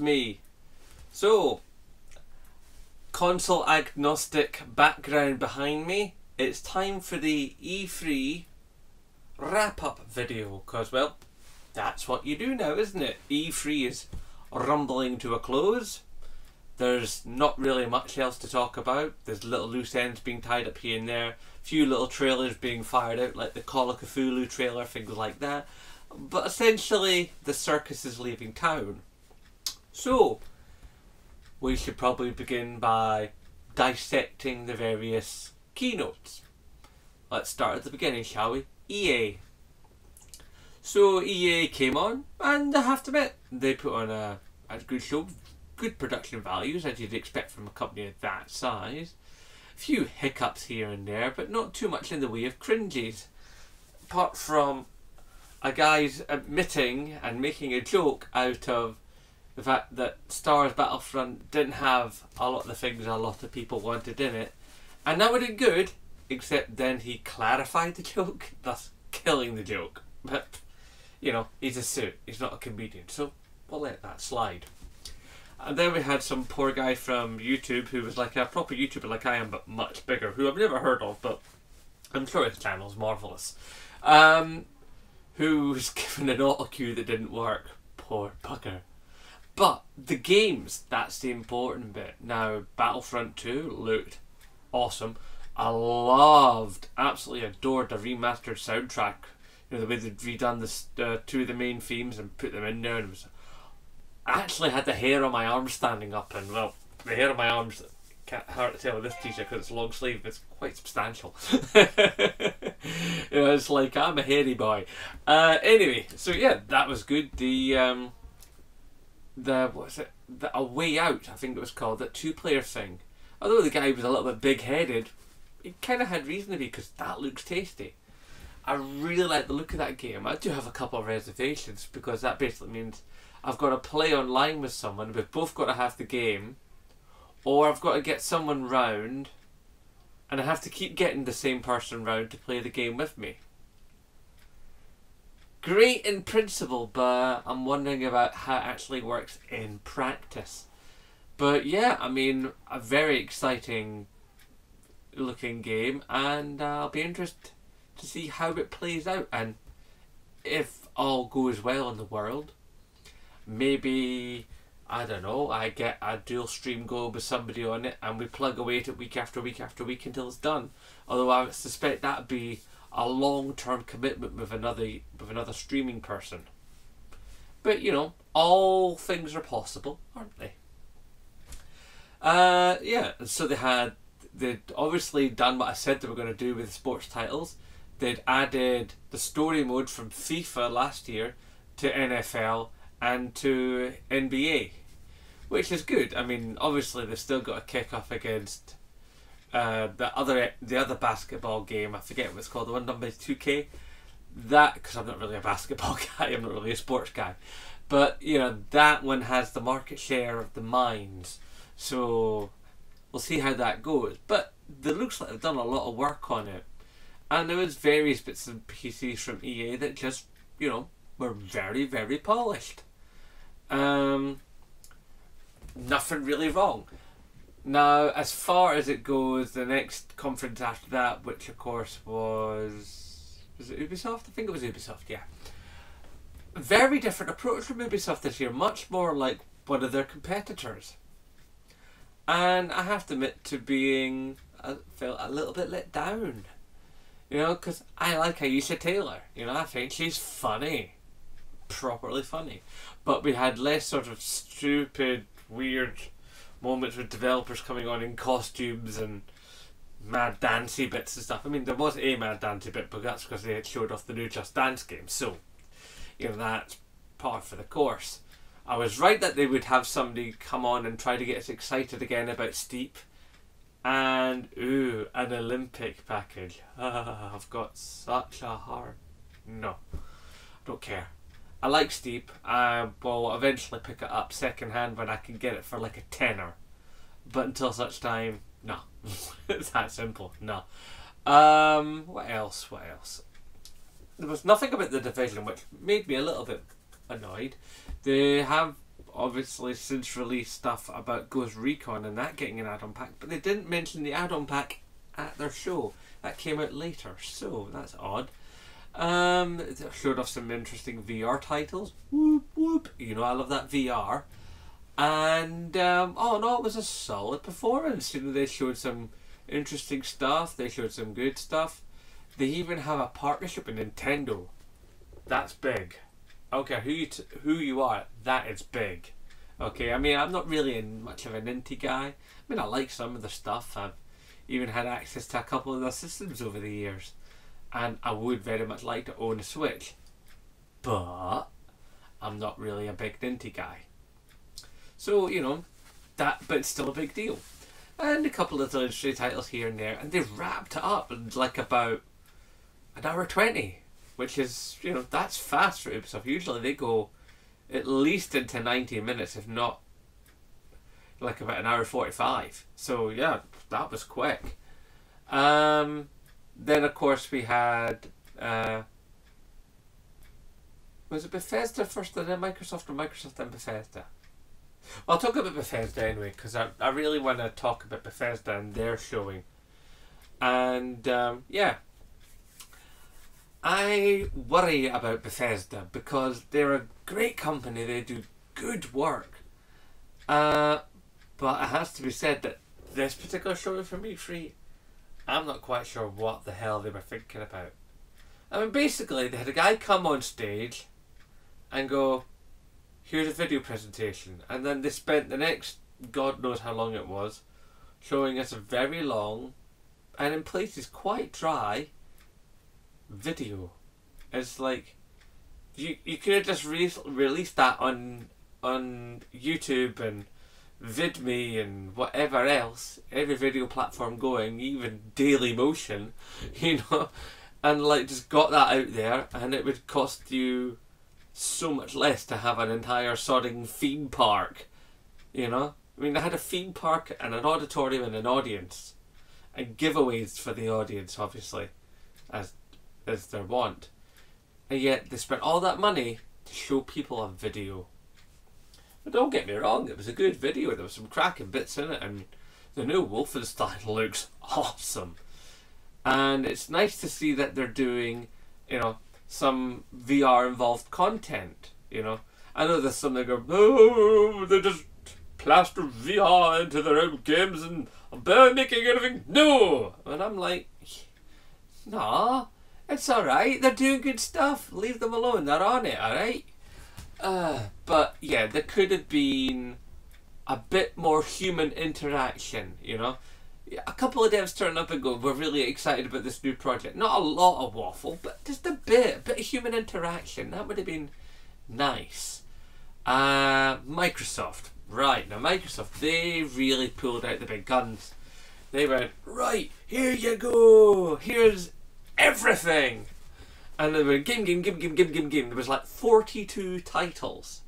me. So, console agnostic background behind me. It's time for the E3 wrap-up video, because, well, that's what you do now, isn't it? E3 is rumbling to a close. There's not really much else to talk about. There's little loose ends being tied up here and there. A few little trailers being fired out, like the Call of Cthulhu trailer, things like that. But essentially, the circus is leaving town. So, we should probably begin by dissecting the various keynotes. Let's start at the beginning, shall we? EA. So EA came on, and I have to admit, they put on a good show, good production values, as you'd expect from a company of that size. A few hiccups here and there, but not too much in the way of cringes. Apart from a guy's admitting and making a joke out of the fact that Star Wars Battlefront didn't have a lot of the things a lot of people wanted in it. And that would have been good, except then he clarified the joke, thus killing the joke. But, you know, he's a suit, he's not a comedian, so we'll let that slide. And then we had some poor guy from YouTube who was like a proper YouTuber like I am, but much bigger, who I've never heard of, but I'm sure his channel's marvellous. Who was given an auto cue that didn't work. Poor bugger. But the games, that's the important bit. Now, Battlefront 2 looked awesome. I loved, absolutely adored the remastered soundtrack. You know, the way they'd redone two of the main themes and put them in there. And it was, I actually had the hair on my arms standing up, and well, the hair on my arms, hard to tell with this t-shirt because it's long sleeve, it's quite substantial. You know, it's like, I'm a hairy boy. Anyway, so yeah, that was good. What's it? A Way Out, I think it was called, that two-player thing. Although the guy was a little bit big-headed, he kind of had reason to be, because that looks tasty. I really like the look of that game. I do have a couple of reservations, because that basically means I've got to play online with someone, we've both got to have the game, or I've got to get someone round, and I have to keep getting the same person round to play the game with me. Great in principle, but I'm wondering about how it actually works in practice. But yeah, I mean, a very exciting looking game, and I'll be interested to see how it plays out, and if all goes well in the world, maybe, I don't know, I get a dual stream go with somebody on it and we plug away at it week after week after week until it's done. Although I suspect that'd be a long-term commitment with another streaming person. But you know, all things are possible, aren't they? Yeah, so they'd obviously done what I said they were going to do with sports titles. They'd added the story mode from FIFA last year to NFL and to NBA, which is good. I mean, obviously they've still got a kick off against the other basketball game. I forget what it's called, the one done by 2K. That, because I'm not really a basketball guy, I'm not really a sports guy, but you know, that one has the market share of the mines, so we'll see how that goes. But it looks like they've done a lot of work on it, and there was various bits and pieces from EA that just, you know, were very, very polished. Nothing really wrong. Now, as far as it goes, the next conference after that, which of course was it Ubisoft? I think it was Ubisoft, yeah. Very different approach from Ubisoft this year, much more like one of their competitors. And I have to admit to being, I felt a little bit let down. You know, because I like Aisha Taylor. You know, I think she's funny. Properly funny. But we had less sort of stupid, weird moments with developers coming on in costumes and mad dancey bits and stuff. I mean, there was a mad dancey bit, but that's because they had showed off the new Just Dance game. So, you know, that's par for the course. I was right that they would have somebody come on and try to get us excited again about Steep. And, ooh, an Olympic package. I've got such a heart. No, I don't care. I like Steep. I will eventually pick it up second hand when I can get it for like a tenner. But until such time, no. It's that simple. No. What else? What else? There was nothing about The Division, which made me a little bit annoyed. They have obviously since released stuff about Ghost Recon and that getting an add-on pack, but they didn't mention the add-on pack at their show. That came out later, so that's odd. They showed off some interesting VR titles. Whoop whoop. You know, I love that VR. And oh no, it was a solid performance. You know, they showed some interesting stuff. They showed some good stuff. They even have a partnership with Nintendo. That's big. I don't care who you are, that is big. Okay, I mean, I'm not really much of an indie guy. I mean, I like some of the stuff. I've even had access to a couple of the systems over the years. And I would very much like to own a Switch. But I'm not really a big indie guy. So, you know, but it's still a big deal. And a couple of little industry titles here and there. And they wrapped it up in like about an hour 20. Which is, you know, that's fast for Ubisoft. Usually they go at least into 90 minutes, if not like about an hour 45. So yeah, that was quick. Then of course we had, was it Bethesda first and then Microsoft, or Microsoft then Bethesda? Well, I'll talk about Bethesda anyway, because I really want to talk about Bethesda and their showing. And yeah. I worry about Bethesda because they're a great company, they do good work. But it has to be said that this particular show from E3, I'm not quite sure what the hell they were thinking about. I mean, basically, they had a guy come on stage and go, here's a video presentation. And then they spent the next, God knows how long it was, showing us a very long, and in places quite dry, video. It's like you could have just released that on YouTube and VidMe and whatever else, every video platform going, even Dailymotion, you know, and like just got that out there, and it would cost you so much less to have an entire sodding theme park, you know. I mean, they had a theme park and an auditorium and an audience, and giveaways for the audience, obviously, as their want, and yet they spent all that money to show people a video. But don't get me wrong, it was a good video, there was some cracking bits in it, and the new Wolfenstein looks awesome. And it's nice to see that they're doing, you know, some VR involved content, you know. I know there's some that go, oh, they just plaster VR into their own games and I'm barely making anything new. And I'm like, nah. It's alright, they're doing good stuff. Leave them alone, they're on it, alright? But yeah, there could have been a bit more human interaction, you know? A couple of devs turn up and go, we're really excited about this new project. Not a lot of waffle, but just a bit of human interaction. That would have been nice. Microsoft. Right, now Microsoft, they really pulled out the big guns. They went, right, here you go, here's everything, and they were game. There was like 42 titles.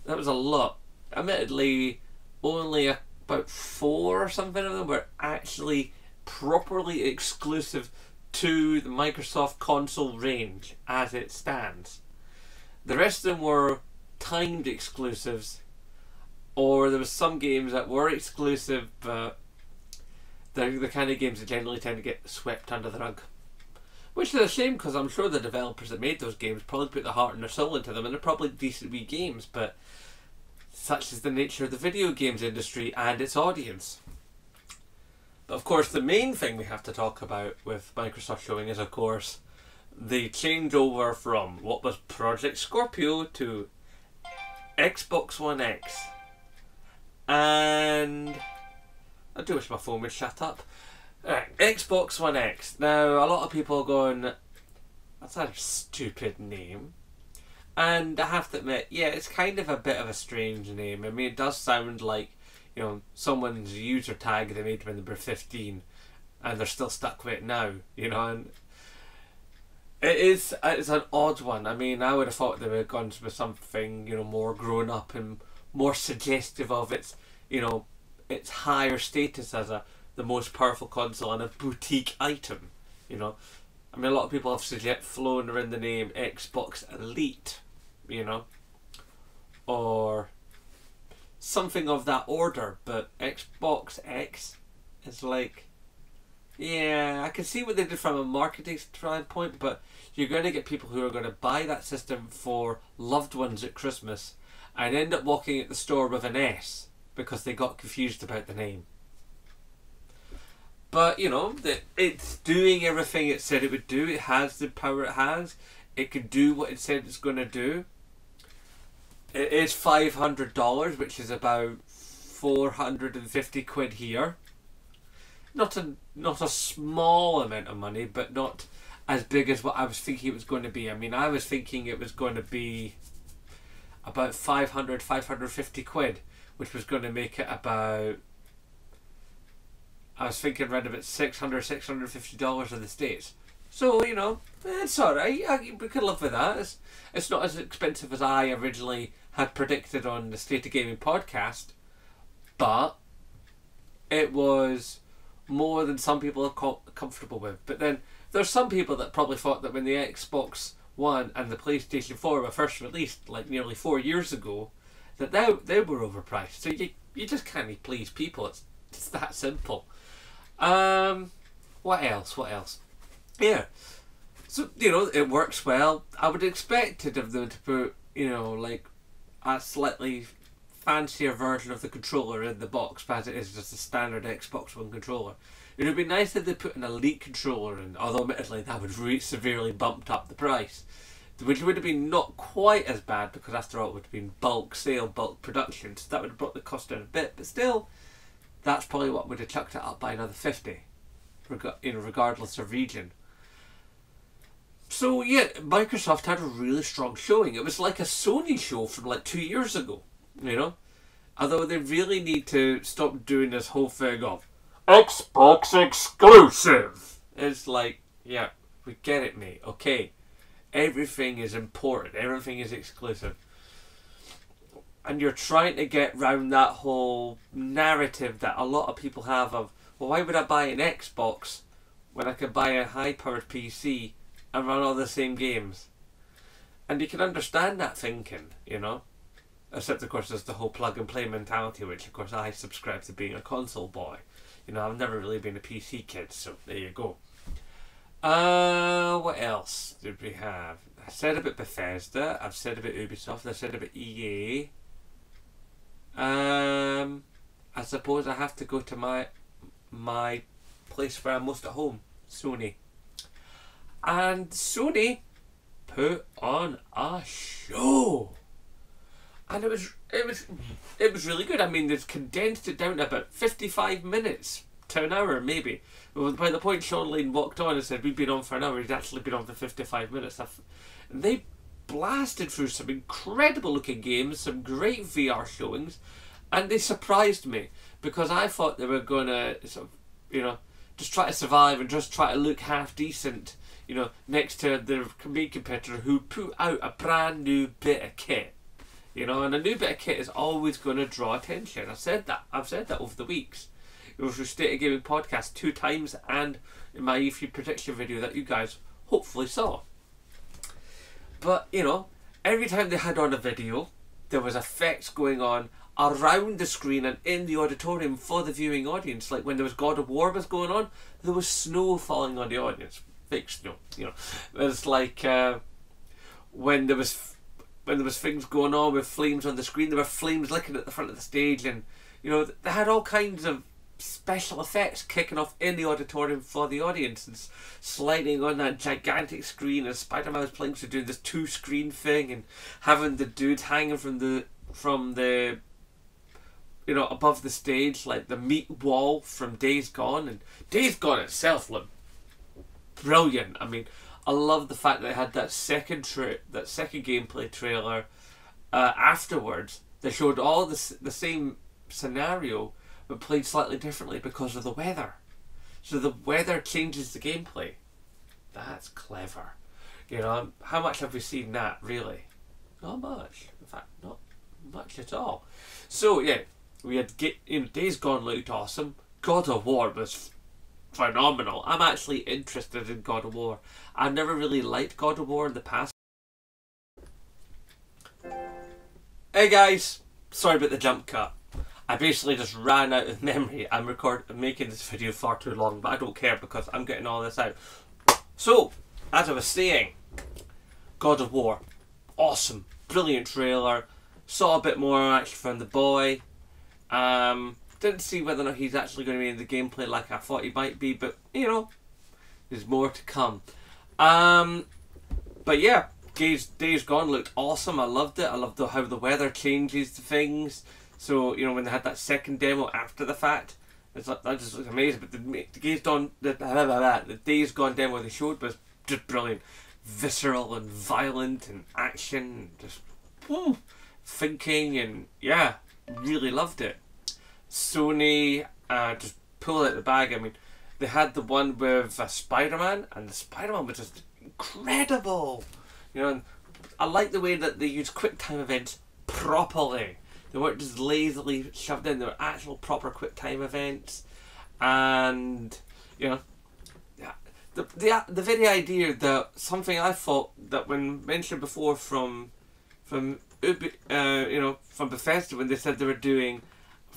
That was a lot. Admittedly, only about 4 or something of them were actually properly exclusive to the Microsoft console range as it stands. The rest of them were timed exclusives, or there was some games that were exclusive, but they're the kind of games that generally tend to get swept under the rug. Which is a shame, because I'm sure the developers that made those games probably put their heart and their soul into them, and they're probably decent wee games, but such is the nature of the video games industry and its audience. But of course, the main thing we have to talk about with Microsoft showing is, of course, the changeover from what was Project Scorpio to Xbox One X. And I do wish my phone would shut up. Xbox One X. Now, a lot of people are going, that's a stupid name. And I have to admit, yeah, it's kind of a bit of a strange name. I mean, it does sound like, you know, someone's user tag they made when they were 15 and they're still stuck with it now, you know. And it's an odd one. I mean, I would have thought they would have gone with something, you know, more grown up and more suggestive of its, you know, its higher status as the most powerful console and a boutique item, you know. I mean, a lot of people have flown around the name Xbox Elite, you know, or something of that order. But Xbox X is like, yeah, I can see what they did from a marketing standpoint, but you're going to get people who are going to buy that system for loved ones at Christmas and end up walking at the store with an S because they got confused about the name. But, you know, it's doing everything it said it would do. It has the power it has. It can do what it said it's going to do. It is $500, which is about 450 quid here. Not a small amount of money, but not as big as what I was thinking it was going to be. I mean, I was thinking it was going to be about 550 quid, which was going to make it about, I was thinking around about $650 in the States. So, you know, it's alright. We could live with that. It's not as expensive as I originally had predicted on the State of Gaming podcast, but it was more than some people are comfortable with. But then there's some people that probably thought that when the Xbox One and the PlayStation 4 were first released, like nearly 4 years ago, that they were overpriced. So you just can't please people. It's that simple. What else? Yeah. So, you know, it works well. I would expect of them to put, you know, like a slightly fancier version of the controller in the box, as it is just a standard Xbox One controller. It would be nice if they put an Elite controller in, although admittedly that would severely bumped up the price, which would have been not quite as bad because after all it would have been bulk sale, bulk production, so that would have brought the cost down a bit, but still, that's probably what would have chucked it up by another 50, regardless of region. So yeah, Microsoft had a really strong showing. It was like a Sony show from like 2 years ago, you know? Although they really need to stop doing this whole thing of Xbox exclusive. It's like, yeah, we get it, mate. Okay, everything is important. Everything is exclusive. And you're trying to get round that whole narrative that a lot of people have of, well, why would I buy an Xbox when I could buy a high-powered PC and run all the same games? And you can understand that thinking, you know? Except, of course, there's the whole plug-and-play mentality, which, of course, I subscribe to being a console boy. You know, I've never really been a PC kid, so there you go. What else did we have? I said about Bethesda, I've said about Ubisoft, I've said about EA. I suppose I have to go to my place where I'm most at home, Sony. And Sony put on a show. And it was really good. I mean, they've condensed it down to about 55 minutes to an hour, maybe. But by the point Sean Lane walked on and said we'd been on for an hour, he'd actually been on for 55 minutes. And they blasted through some incredible looking games, some great VR showings, and they surprised me because I thought they were going to sort of, you know, just try to survive and just try to look half decent, you know, next to their main competitor who put out a brand new bit of kit. You know, and a new bit of kit is always going to draw attention. I've said that over the weeks. It was through State of Gaming podcast 2 times and in my E3 prediction video that you guys hopefully saw. But, you know, every time they had on a video, there was effects going on around the screen and in the auditorium for the viewing audience. Like when there was God of War was going on, there was snow falling on the audience. Fake snow, you know. It's like when there was things going on with flames on the screen, there were flames licking at the front of the stage, and you know they had all kinds of special effects kicking off in the auditorium for the audience and sliding on that gigantic screen, and Spider-Man was playing, so doing this 2-screen thing and having the dudes hanging from the you know, above the stage like the meat wall from Days Gone, and Days Gone itself looked brilliant. I mean, I love the fact that they had that second gameplay trailer afterwards. They showed all the same scenario but played slightly differently because of the weather. So the weather changes the gameplay. That's clever. You know, how much have we seen that, really? Not much. In fact, not much at all. So yeah, we had Days Gone looked awesome. God of War was phenomenal. I'm actually interested in God of War. I've never really liked God of War in the past. Hey guys, sorry about the jump cut. I basically just ran out of memory. I'm making this video far too long, but I don't care because I'm getting all this out. So, as I was saying, God of War, awesome, brilliant trailer. Saw a bit more actually from the boy. Didn't see whether or not he's actually going to be in the gameplay like I thought he might be, but you know, there's more to come. But yeah, Days Gone looked awesome. I loved it. I loved how the weather changes to things. So, you know, when they had that second demo after the fact, it's like, that just looks amazing. But the Days Gone demo they showed was just brilliant. Visceral and violent and action, just thinking, and yeah, really loved it. Sony just pulled out the bag. I mean, they had the one with Spider-Man, and the Spider-Man was just incredible. You know, and I like the way that they use QuickTime events properly. They weren't just lazily shoved in. They were actual proper QuickTime events, and you know, the very idea that something I thought that when mentioned before from Bethesda when they said they were doing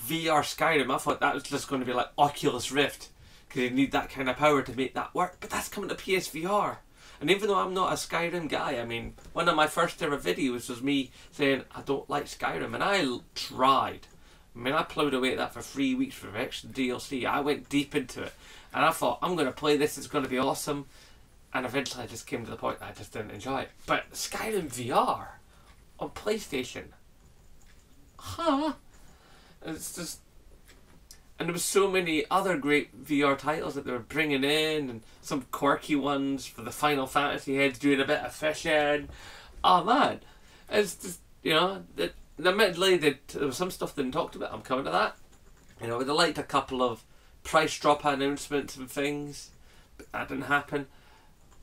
VR Skyrim, I thought that was just going to be like Oculus Rift because you need that kind of power to make that work. But that's coming to PSVR. And even though I'm not a Skyrim guy, I mean, one of my first ever videos was me saying I don't like Skyrim, and I tried. I mean, I plowed away at that for 3 weeks for extra DLC. I went deep into it, and I thought, I'm going to play this, it's going to be awesome. And eventually I just came to the point that I just didn't enjoy it. But Skyrim VR on PlayStation, it's just... And there was so many other great VR titles that they were bringing in, and some quirky ones for the Final Fantasy heads doing a bit of fishing. Oh man, it's just, you know, admittedly there was some stuff they didn't talk about. I'm coming to that. You know, they liked a couple of price drop announcements and things, but that didn't happen.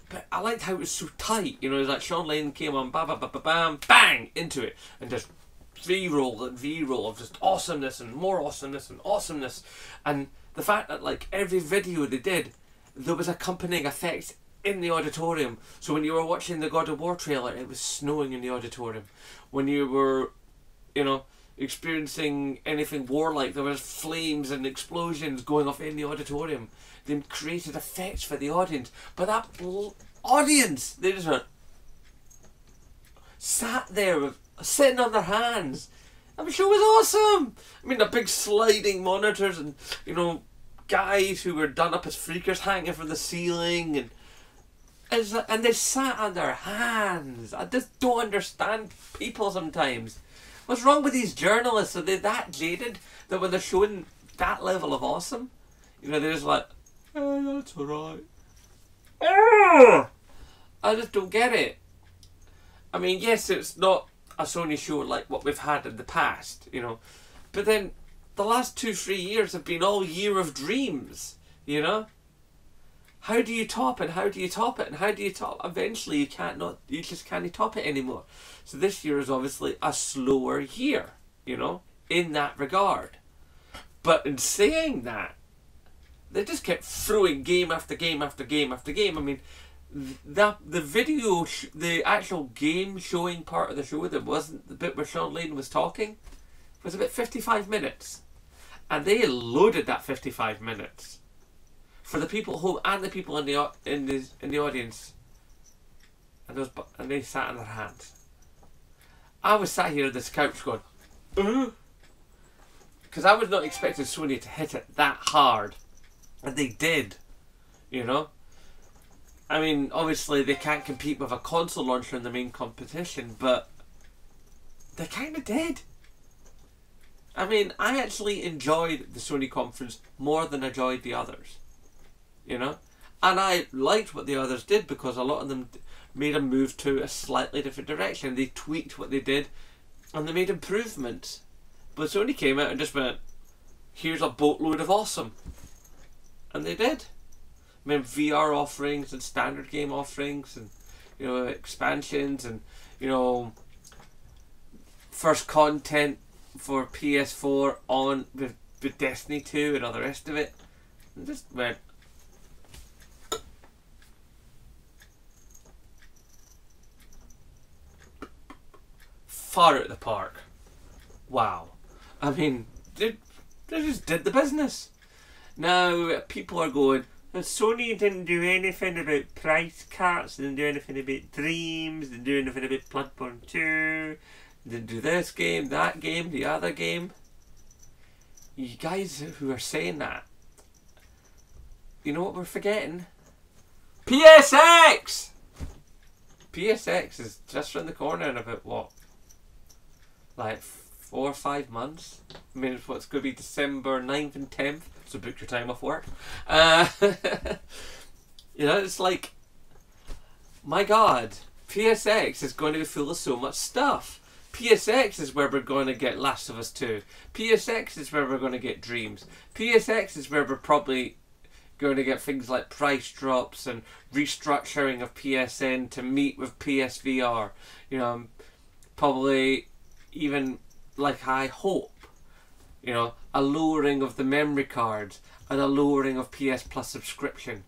But I liked how it was so tight. You know, it was like Sean Lane came on, bam, bang, into it, and just V-roll and V-roll of just awesomeness and more awesomeness and awesomeness. And the fact that like every video they did, there was accompanying effects in the auditorium. So when you were watching the God of War trailer, it was snowing in the auditorium. When you were, you know, experiencing anything warlike, there was flames and explosions going off in the auditorium. They created effects for the audience. But that audience, they just went, sat there with sitting on their hands. I'm sure it was awesome. I mean, the big sliding monitors and, you know, guys who were done up as freakers hanging from the ceiling, and they sat on their hands. I just don't understand people sometimes. What's wrong with these journalists? Are they that jaded that when they're showing that level of awesome, you know, they're just like, oh, that's alright. I just don't get it. I mean, yes, it's not a Sony show like what we've had in the past, you know, but then the last 2-3 years have been all year of dreams, you know. How do you top it? How do you top it? And how do you top? Eventually, you just can't top it anymore. So this year is obviously a slower year, you know, in that regard. But in saying that, they just kept throwing game after game after game after game. I mean, the video, the actual game showing part of the show that wasn't the bit where Sean Lane was talking, was about 55 minutes, and they loaded that 55 minutes for the people home and the people in the audience, and they sat on their hands. I was sat here on this couch going, because I was not expecting Sony to hit it that hard, and they did, you know. I mean, obviously they can't compete with a console launcher in the main competition, but they kind of did. I mean, I actually enjoyed the Sony conference more than I enjoyed the others, you know? And I liked what the others did because a lot of them made a move to a slightly different direction. They tweaked what they did and they made improvements. But Sony came out and just went, here's a boatload of awesome. And they did. I mean, VR offerings and standard game offerings and, you know, expansions and, you know, first content for PS4 on with Destiny 2 and all the rest of it. And just went far out of the park. Wow. I mean, they just did the business. Now, people are going, Sony didn't do anything about price cuts, didn't do anything about Dreams, didn't do anything about Bloodborne 2, didn't do this game, that game, the other game. You guys who are saying that, you know what we're forgetting? PSX! PSX is just around the corner in about, what, like 4 or 5 months? I mean, it's going to be December 9th and 10th, so book your time off work. You know, it's like, my God, PSX is going to be full of so much stuff. PSX is where we're going to get Last of Us 2. PSX is where we're going to get Dreams. PSX is where we're probably going to get things like price drops and restructuring of PSN to meet with PSVR. You know, probably even, like I hope, you know, a lowering of the memory cards and a lowering of PS Plus subscription.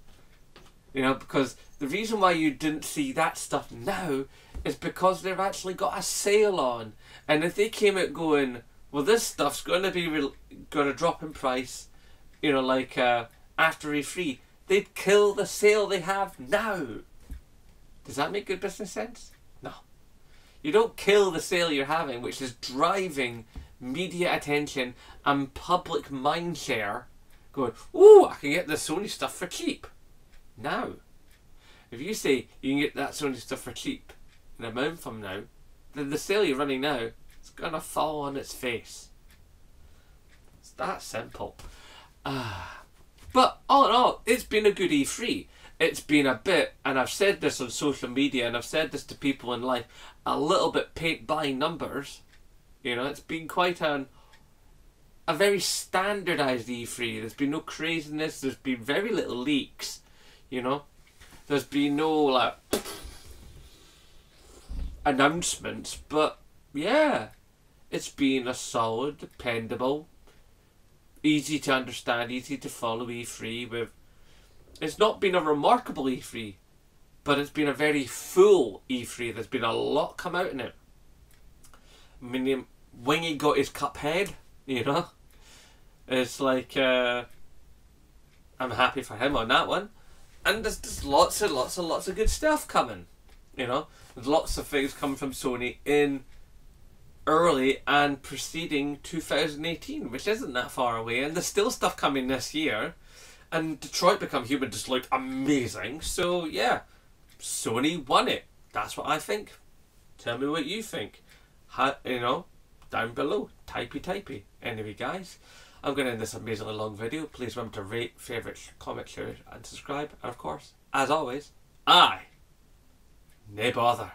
You know, because the reason why you didn't see that stuff now is because they've actually got a sale on. And if they came out going, well, this stuff's going to be going to drop in price, you know, like after E3, they'd kill the sale they have now. Does that make good business sense? No. You don't kill the sale you're having, which is driving media attention and public mindshare, going, ooh, I can get the Sony stuff for cheap. Now, if you say you can get that Sony stuff for cheap in a month from now, then the sale you're running now is going to fall on its face. It's that simple. But all in all, it's been a good E3. It's been a bit, and I've said this on social media, and I've said this to people in life, a little bit paint by numbers. You know, it's been quite a very standardised E3. There's been no craziness. There's been very little leaks. You know, there's been no like announcements, but yeah, it's been a solid, dependable, easy to understand, easy to follow E3. With it's not been a remarkable E3, but it's been a very full E3. There's been a lot come out in it. I mean, Wingy got his Cuphead, you know. It's like I'm happy for him on that one. And there's lots of good stuff coming, you know. There's lots of things coming from Sony in early and preceding 2018, which isn't that far away. And there's still stuff coming this year. And Detroit Become Human just looked amazing. So yeah, Sony won it. That's what I think. Tell me what you think. You know, down below. Typey. Anyway, guys, I'm going to end this amazingly long video. Please remember to rate, favourite, comment, share and subscribe. And of course, as always, nae bother.